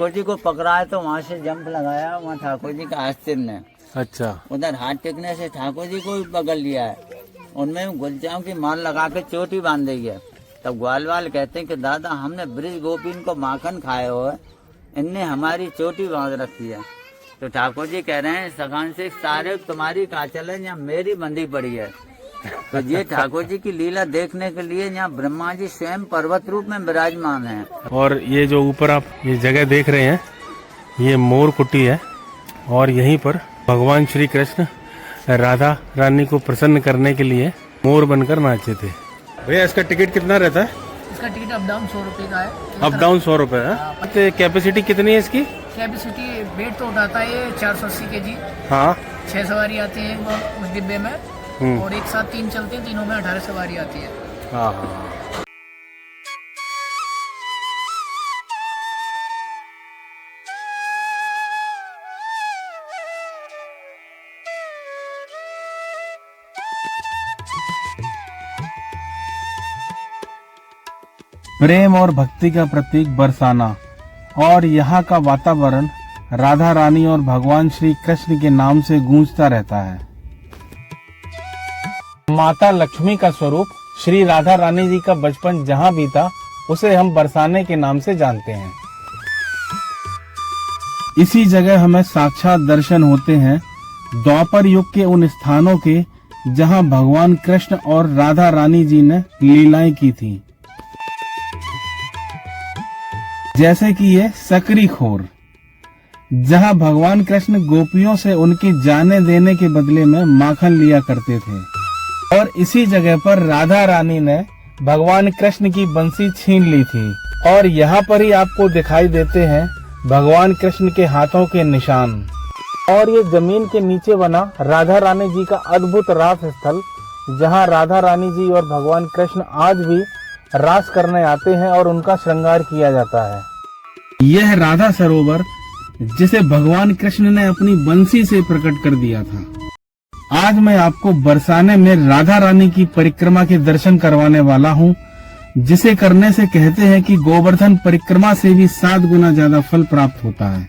ठाकुर जी को पकड़ा है तो वहाँ से जंप लगाया, वहाँ ठाकुर जी का आस्तीन ने। अच्छा। उधर हाथ टेकने से ठाकुर जी को भी पकड़ लिया है। उनमें गुलजाम की माल लगा के चोटी बांध दी है। तब ग्वाल वाल कहते हैं कि दादा हमने ब्रिज गोपीन को माखन खाए हो, इनने हमारी चोटी बांध रखी है। तो ठाकुर जी कह रहे हैं सगान से सारे तुम्हारी काचल है, यहाँ मेरी बंधी पड़ी है। तो ये ठाकुर जी की लीला देखने के लिए यहाँ ब्रह्मा जी स्वयं पर्वत रूप में विराजमान हैं। और ये जो ऊपर आप ये जगह देख रहे हैं, ये मोर कुटी है और यहीं पर भगवान श्री कृष्ण राधा रानी को प्रसन्न करने के लिए मोर बनकर नाचे थे। भैया इसका टिकट कितना रहता है? इसका टिकट अप डाउन 100 रुपए का है। अप डाउन 100 रुपए है। तो कैपेसिटी कितनी है इसकी? कैपेसिटी वेट तो उठाता है ये 480 kg। हाँ। 6 सवारी आती है वो डिब्बे में और एक साथ 3 चलते हैं, तीनों में 18 सवारी आती है। हाँ हाँ। प्रेम और भक्ति का प्रतीक बरसाना और यहाँ का वातावरण राधा रानी और भगवान श्री कृष्ण के नाम से गूंजता रहता है। माता लक्ष्मी का स्वरूप श्री राधा रानी जी का बचपन जहाँ बीता उसे हम बरसाने के नाम से जानते हैं। इसी जगह हमें साक्षात दर्शन होते हैं द्वापर युग के उन स्थानों के जहाँ भगवान कृष्ण और राधा रानी जी ने लीलाएं की थी, जैसे कि ये सकरी खोर, जहाँ भगवान कृष्ण गोपियों से उनकी जाने देने के बदले में माखन लिया करते थे। और इसी जगह पर राधा रानी ने भगवान कृष्ण की बंसी छीन ली थी और यहाँ पर ही आपको दिखाई देते हैं भगवान कृष्ण के हाथों के निशान। और ये जमीन के नीचे बना राधा रानी जी का अद्भुत रास स्थल, जहाँ राधा रानी जी और भगवान कृष्ण आज भी रास करने आते हैं और उनका श्रृंगार किया जाता है। यह राधा सरोवर जिसे भगवान कृष्ण ने अपनी बंसी से प्रकट कर दिया था। आज मैं आपको बरसाने में राधा रानी की परिक्रमा के दर्शन करवाने वाला हूँ, जिसे करने से कहते हैं कि गोवर्धन परिक्रमा से भी 7 गुना ज्यादा फल प्राप्त होता है।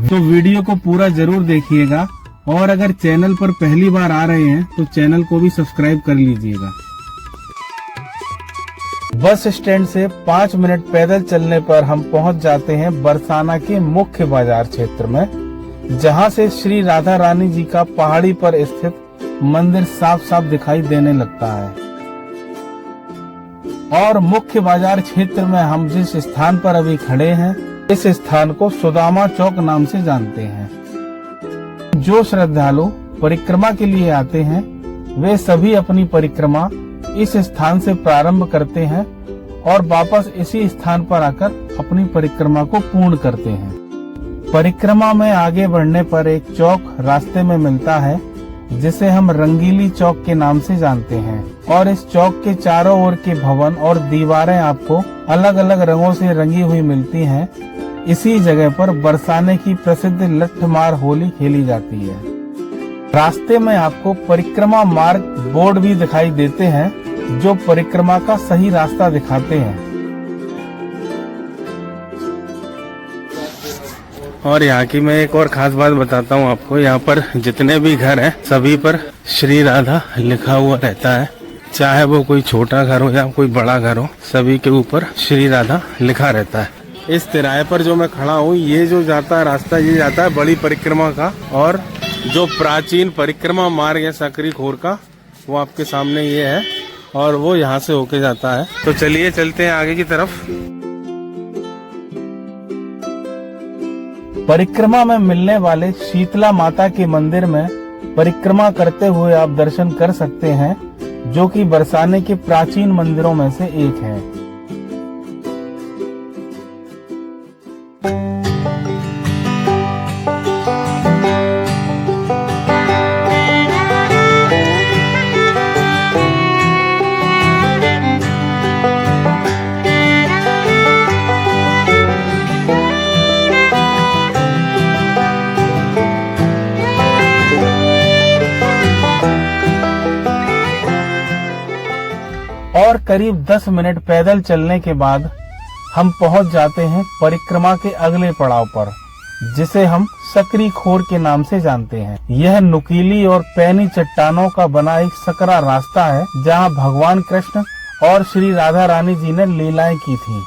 तो वीडियो को पूरा जरूर देखिएगा और अगर चैनल पर पहली बार आ रहे हैं तो चैनल को भी सब्सक्राइब कर लीजिएगा। बस स्टैंड से 5 मिनट पैदल चलने पर हम पहुंच जाते हैं बरसाना के मुख्य बाजार क्षेत्र में, जहां से श्री राधा रानी जी का पहाड़ी पर स्थित मंदिर साफ साफ दिखाई देने लगता है। और मुख्य बाजार क्षेत्र में हम जिस स्थान पर अभी खड़े हैं, इस स्थान को सुदामा चौक नाम से जानते हैं। जो श्रद्धालु परिक्रमा के लिए आते हैं वे सभी अपनी परिक्रमा इस स्थान से प्रारंभ करते हैं और वापस इसी स्थान पर आकर अपनी परिक्रमा को पूर्ण करते हैं। परिक्रमा में आगे बढ़ने पर एक चौक रास्ते में मिलता है जिसे हम रंगीली चौक के नाम से जानते हैं। और इस चौक के चारों ओर के भवन और दीवारें आपको अलग अलग रंगों से रंगी हुई मिलती हैं। इसी जगह पर बरसाने की प्रसिद्ध लट्ठमार होली खेली जाती है। रास्ते में आपको परिक्रमा मार्ग बोर्ड भी दिखाई देते हैं जो परिक्रमा का सही रास्ता दिखाते हैं। और यहाँ की मैं एक और खास बात बताता हूँ आपको, यहाँ पर जितने भी घर हैं सभी पर श्री राधा लिखा हुआ रहता है। चाहे वो कोई छोटा घर हो या कोई बड़ा घर हो, सभी के ऊपर श्री राधा लिखा रहता है। इस तिराहे पर जो मैं खड़ा हूँ, ये जो जाता है रास्ता, ये जाता है बड़ी परिक्रमा का। और जो प्राचीन परिक्रमा मार्ग है सकरी खोर का, वो आपके सामने ये है और वो यहाँ से होके जाता है। तो चलिए चलते हैं आगे की तरफ। परिक्रमा में मिलने वाले शीतला माता के मंदिर में परिक्रमा करते हुए आप दर्शन कर सकते हैं, जो कि बरसाने के प्राचीन मंदिरों में से एक है। और करीब 10 मिनट पैदल चलने के बाद हम पहुंच जाते हैं परिक्रमा के अगले पड़ाव पर, जिसे हम सकरी खोर के नाम से जानते हैं। यह नुकीली और पैनी चट्टानों का बना एक सकरा रास्ता है, जहां भगवान कृष्ण और श्री राधा रानी जी ने लीलाएं की थी।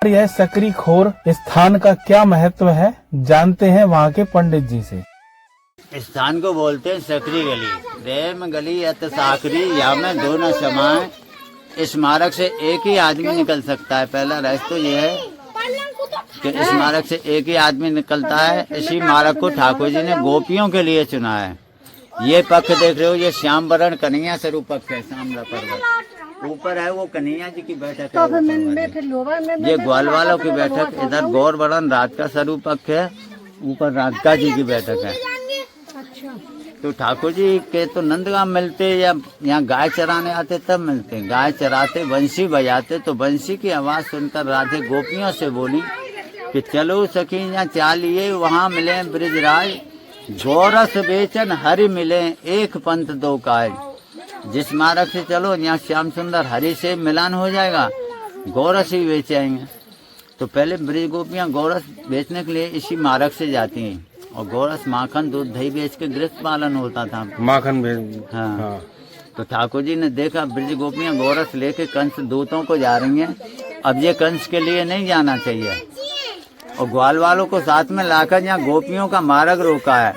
और यह सकरी खोर स्थान का क्या महत्व है, जानते हैं वहाँ के पंडित जी से। इस स्थान को बोलते हैं सकरी गली। रेम गली अत साकरी, यहाँ में दो न समाए। इस मार्ग से एक ही आदमी निकल सकता है। पहला रहस्य तो ये है कि इस मार्ग से एक ही आदमी निकलता है। इसी मार्ग को ठाकुर जी ने गोपियों के लिए चुना है। ये पक्ष देख रहे हो, ये श्याम वरण कन्हैया स्वरूप पक्ष है। श्यामला पर्वत ऊपर है, वो कन्हैया जी की बैठक है। ये ग्वालवालों की बैठक, इधर गौर वरण रात का स्वरूप पक्ष है, ऊपर राधिका जी की बैठक है। तो ठाकुर जी के तो नंदगांव मिलते या यहाँ गाय चराने आते तब मिलते। गाय चराते बंसी बजाते, तो बंसी की आवाज सुनकर राधे गोपियों से बोली कि चलो सखी यहाँ चालिए, वहाँ मिले ब्रिजराज, गोरस बेचन हरि मिले, एक पंथ दो काज। जिस मार्ग से चलो यहाँ श्याम सुंदर हरि से मिलान हो जाएगा, गोरस ही बेचेंगे। तो पहले ब्रिज गोपियाँ गोरस बेचने के लिए इसी मार्ग से जाती हैं, और गोरस माखन दूध दही बेच के गृहस्थ पालन होता था। माखन हाँ। तो ठाकुर जी ने देखा ब्रिज गोपियाँ गोरस लेके कंस दूतों को जा रही हैं, अब ये कंस के लिए नहीं जाना चाहिए। और ग्वाल वालों को साथ में लाकर यहाँ गोपियों का मार्ग रोका है।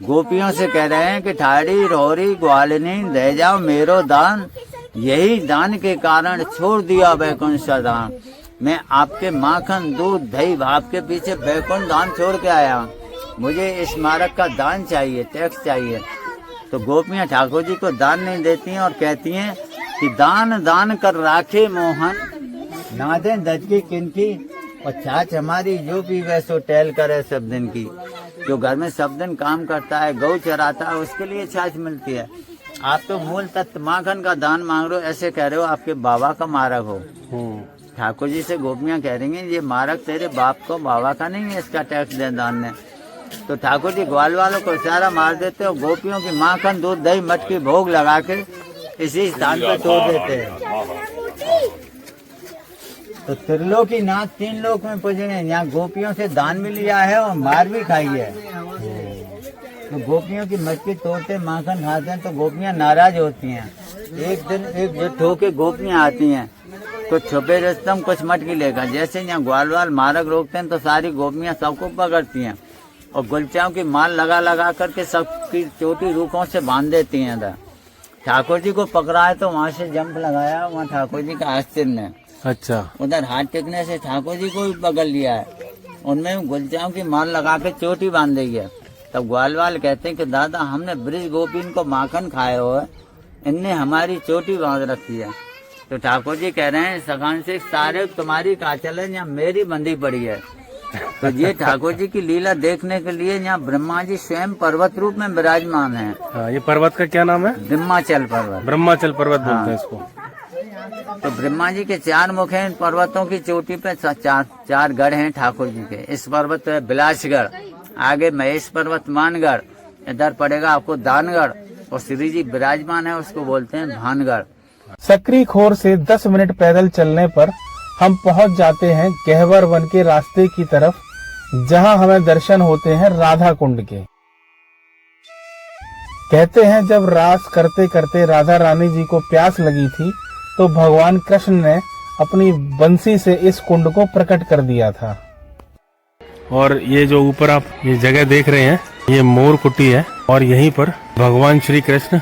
गोपियों से कह रहे हैं कि ठाड़ी रोरी ग्वालिनी दे जाओ मेरो दान, यही दान के कारण छोड़ दिया वैकुंठ सदान। मैं आपके माखन दूध दही भाप के पीछे वैकुंठ धाम छोड़ के आया, मुझे इस मार्ग का दान चाहिए, टैक्स चाहिए। तो गोपियाँ ठाकुर जी को दान नहीं देती हैं और कहती हैं कि दान दान कर राखे मोहन, ना दे दज की किनकी, और छाछ हमारी जो भी वैसो टहल करे सब दिन की। जो घर में सब दिन काम करता है, गौ चराता है, उसके लिए छाछ मिलती है। आप तो मूल तत्व माखन का दान मांग रहे हो, ऐसे कह रहे हो आपके बाबा का मार्ग हो। ठाकुर जी से गोपियाँ कह रही हैं ये मार्ग तेरे बाप को बाबा का नहीं है, इसका टैक्स दे दान ने। तो ठाकुर जी ग्वाल वालों को इशारा मार देते और गोपियों की माखन दूध दही मटकी भोग लगा के इसी स्थान पे तोड़ देते हैं। तो त्रिलोकी नाथ तीन लोक में पूजे हैं। यहाँ गोपियों से दान भी लिया है और मार भी खाई है। तो गोपियों की मटकी तोड़ते माखन खाते हैं तो गोपियाँ नाराज होती हैं। एक दिन एकजुट होके गोपियाँ आती हैं, कुछ छुपे रस्तम कुछ मटकी लेकर। जैसे यहाँ ग्वालवाल मार्ग रोकते हैं तो सारी गोपियाँ सबको पकड़ती हैं और गुलचाओं की माल लगा लगा करके सबकी चोटी रूखों से बांध देती हैं। इधर ठाकुर जी को पकड़ा है तो वहाँ से जंप लगाया, वहाँ ठाकुर जी का आश्चर्य है। अच्छा, उधर हाथ टेकने से ठाकुर जी को भी पकड़ लिया है। उनमें गुलचाओं की माल लगा के चोटी बांध दी है। तब ग्वालवाल कहते हैं कि दादा हमने ब्रिज गोपीन को माखन खाए हो, इनने हमारी चोटी बांध रखी है। तो ठाकुर जी कह रहे हैं सखान से सारे तुम्हारी काचल है, यहाँ मेरी बंधी पड़ी है। तो ये ठाकुर जी की लीला देखने के लिए यहाँ ब्रह्मा जी स्वयं पर्वत रूप में विराजमान है। हाँ, ये पर्वत का क्या नाम है? ब्रह्माचल पर्वत। ब्रह्माचल पर्वत बोलते हैं इसको। तो ब्रह्मा जी के चार मुख हैं। इन पर्वतों की चोटी पे चार गढ़ हैं ठाकुर जी के। इस पर्वत पे बिलासगढ़, आगे महेश पर्वत मानगढ़, इधर पड़ेगा आपको दानगढ़, और श्री जी विराजमान है उसको बोलते हैं भानगढ़। सकरी खोर से 10 मिनट पैदल चलने पर हम पहुंच जाते हैं गहवर वन के रास्ते की तरफ, जहां हमें दर्शन होते हैं राधा कुंड के। कहते हैं जब रास करते करते राधा रानी जी को प्यास लगी थी तो भगवान कृष्ण ने अपनी बंसी से इस कुंड को प्रकट कर दिया था। और ये जो ऊपर आप ये जगह देख रहे हैं, ये मोर कुटी है, और यहीं पर भगवान श्री कृष्ण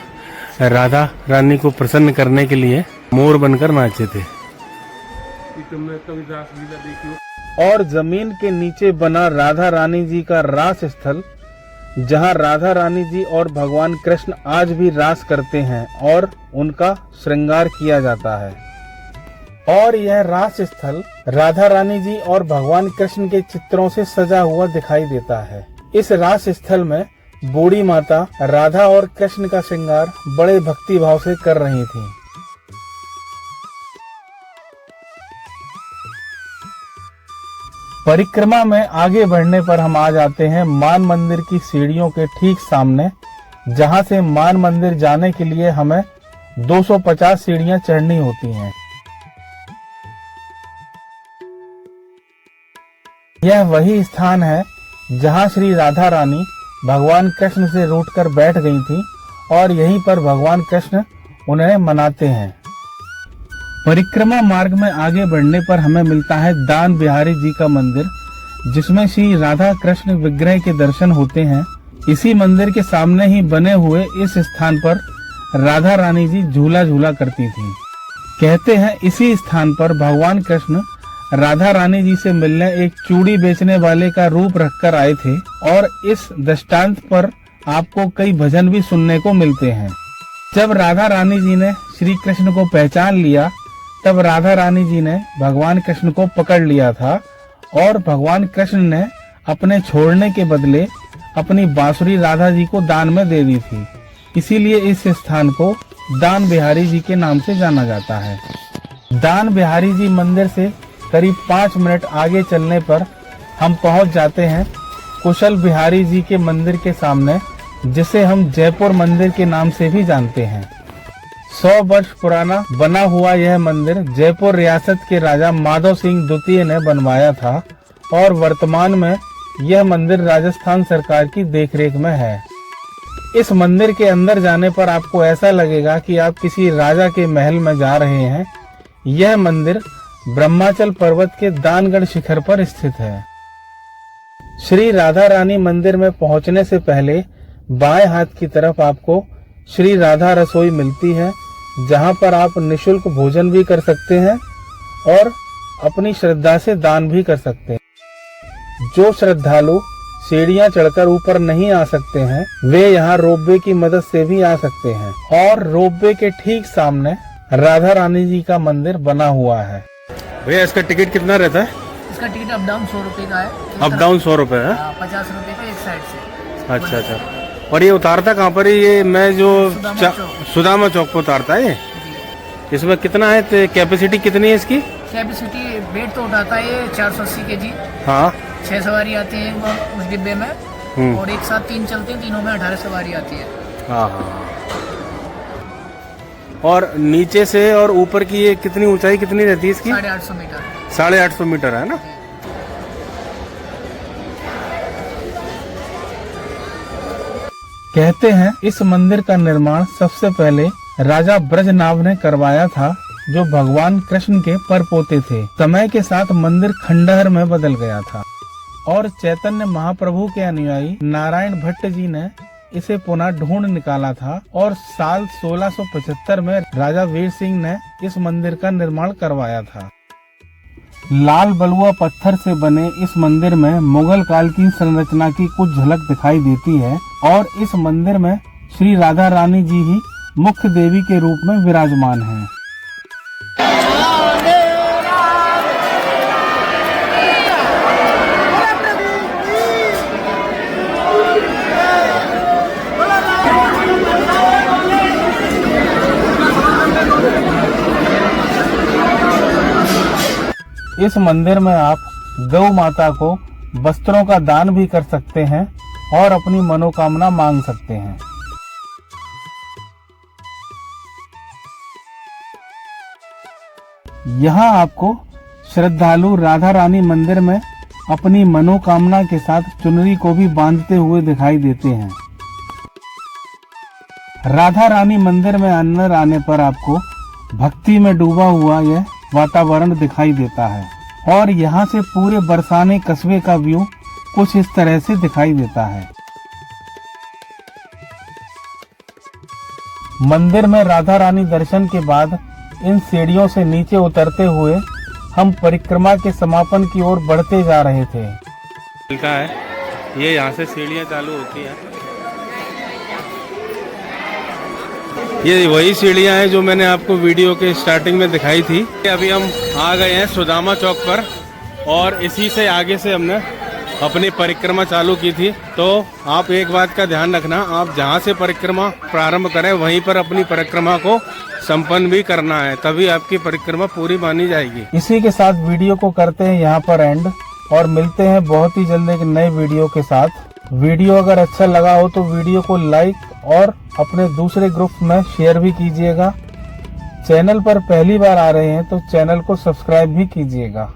राधा रानी को प्रसन्न करने के लिए मोर बनकर नाचे थे। और जमीन के नीचे बना राधा रानी जी का रास स्थल, जहां राधा रानी जी और भगवान कृष्ण आज भी रास करते हैं और उनका श्रृंगार किया जाता है। और यह रास स्थल राधा रानी जी और भगवान कृष्ण के चित्रों से सजा हुआ दिखाई देता है। इस रास स्थल में बूढ़ी माता राधा और कृष्ण का श्रृंगार बड़े भक्ति भाव से कर रही थी। परिक्रमा में आगे बढ़ने पर हम आ जाते हैं मान मंदिर की सीढ़ियों के ठीक सामने, जहां से मान मंदिर जाने के लिए हमें 250 सीढ़ियां चढ़नी होती हैं। यह वही स्थान है जहाँ श्री राधा रानी भगवान कृष्ण से रूठकर बैठ गई थी और यहीं पर भगवान कृष्ण उन्हें मनाते हैं। परिक्रमा मार्ग में आगे बढ़ने पर हमें मिलता है दान बिहारी जी का मंदिर, जिसमें श्री राधा कृष्ण विग्रह के दर्शन होते हैं। इसी मंदिर के सामने ही बने हुए इस स्थान पर राधा रानी जी झूला झूला करती थी। कहते हैं इसी स्थान पर भगवान कृष्ण राधा रानी जी से मिलने एक चूड़ी बेचने वाले का रूप रखकर आए थे और इस दृष्टांत पर आपको कई भजन भी सुनने को मिलते हैं। जब राधा रानी जी ने श्री कृष्ण को पहचान लिया तब राधा रानी जी ने भगवान कृष्ण को पकड़ लिया था और भगवान कृष्ण ने अपने छोड़ने के बदले अपनी बांसुरी राधा जी को दान में दे दी थी। इसीलिए इस स्थान को दान बिहारी जी के नाम से जाना जाता है। दान बिहारी जी मंदिर से करीब 5 मिनट आगे चलने पर हम पहुंच जाते हैं कुशल बिहारी जी के मंदिर के सामने, जिसे हम जयपुर मंदिर के नाम से भी जानते हैं। 100 वर्ष पुराना बना हुआ यह मंदिर जयपुर रियासत के राजा माधव सिंह द्वितीय ने बनवाया था और वर्तमान में यह मंदिर राजस्थान सरकार की देखरेख में है। इस मंदिर के अंदर जाने पर आपको ऐसा लगेगा कि आप किसी राजा के महल में जा रहे हैं। यह मंदिर ब्रह्माचल पर्वत के दानगढ़ शिखर पर स्थित है। श्री राधा रानी मंदिर में पहुंचने से पहले बाएं हाथ की तरफ आपको श्री राधा रसोई मिलती है, जहां पर आप निशुल्क भोजन भी कर सकते हैं और अपनी श्रद्धा से दान भी कर सकते हैं। जो श्रद्धालु सीढ़ियां चढ़कर ऊपर नहीं आ सकते हैं वे यहाँ रोपवे की मदद से भी आ सकते हैं और रोपवे के ठीक सामने राधा रानी जी का मंदिर बना हुआ है। भैया इसका टिकट कितना रहता है? इसका टिकट अप डाउन 100 रुपए का है। अप डाउन 100 रुपए है? 50 रुपए का एक साइड से। अच्छा अच्छा। और ये उतारता कहाँ पर है? ये मैं जो सुदामा चौक पे उतारता है। इसमें कितना है, कैपेसिटी कितनी है इसकी? कैपेसिटी वेट तो उठाता है ये 480 kg। हाँ 6 सवारी आती है उस डिब्बे में और एक साथ 3 चलते हैं, तीनों में 18 सवारी आती है। हाँ हाँ। और नीचे से और ऊपर की ये कितनी ऊंचाई कितनी रहती है इसकी? 850 मीटर। 850 मीटर है ना। कहते हैं इस मंदिर का निर्माण सबसे पहले राजा ब्रजनाभ ने करवाया था, जो भगवान कृष्ण के परपोते थे। समय के साथ मंदिर खंडहर में बदल गया था और चैतन्य महाप्रभु के अनुयायी नारायण भट्ट जी ने इसे पुनः ढूंढ निकाला था और साल 1675 में राजा वीर सिंह ने इस मंदिर का निर्माण करवाया था। लाल बलुआ पत्थर से बने इस मंदिर में मुगल काल की संरचना की कुछ झलक दिखाई देती है और इस मंदिर में श्री राधा रानी जी ही मुख्य देवी के रूप में विराजमान हैं। इस मंदिर में आप गौ माता को वस्त्रों का दान भी कर सकते हैं और अपनी मनोकामना मांग सकते हैं। यहाँ आपको श्रद्धालु राधा रानी मंदिर में अपनी मनोकामना के साथ चुनरी को भी बांधते हुए दिखाई देते हैं। राधा रानी मंदिर में अंदर आने पर आपको भक्ति में डूबा हुआ यह वातावरण दिखाई देता है और यहाँ से पूरे बरसाने कस्बे का व्यू कुछ इस तरह से दिखाई देता है। मंदिर में राधा रानी दर्शन के बाद इन सीढ़ियों से नीचे उतरते हुए हम परिक्रमा के समापन की ओर बढ़ते जा रहे थे। ये यहाँ से सीढ़ियाँ चालू होती हैं। ये वही सीढ़ियाँ हैं जो मैंने आपको वीडियो के स्टार्टिंग में दिखाई थी। अभी हम आ गए हैं सुदामा चौक पर और इसी से आगे से हमने अपनी परिक्रमा चालू की थी। तो आप एक बात का ध्यान रखना, आप जहाँ से परिक्रमा प्रारंभ करें वहीं पर अपनी परिक्रमा को संपन्न भी करना है, तभी आपकी परिक्रमा पूरी मानी जाएगी। इसी के साथ वीडियो को करते हैं यहाँ पर एंड और मिलते हैं बहुत ही जल्द एक नए वीडियो के साथ। वीडियो अगर अच्छा लगा हो तो वीडियो को लाइक और अपने दूसरे ग्रुप में शेयर भी कीजिएगा। चैनल पर पहली बार आ रहे हैं तो चैनल को सब्सक्राइब भी कीजिएगा।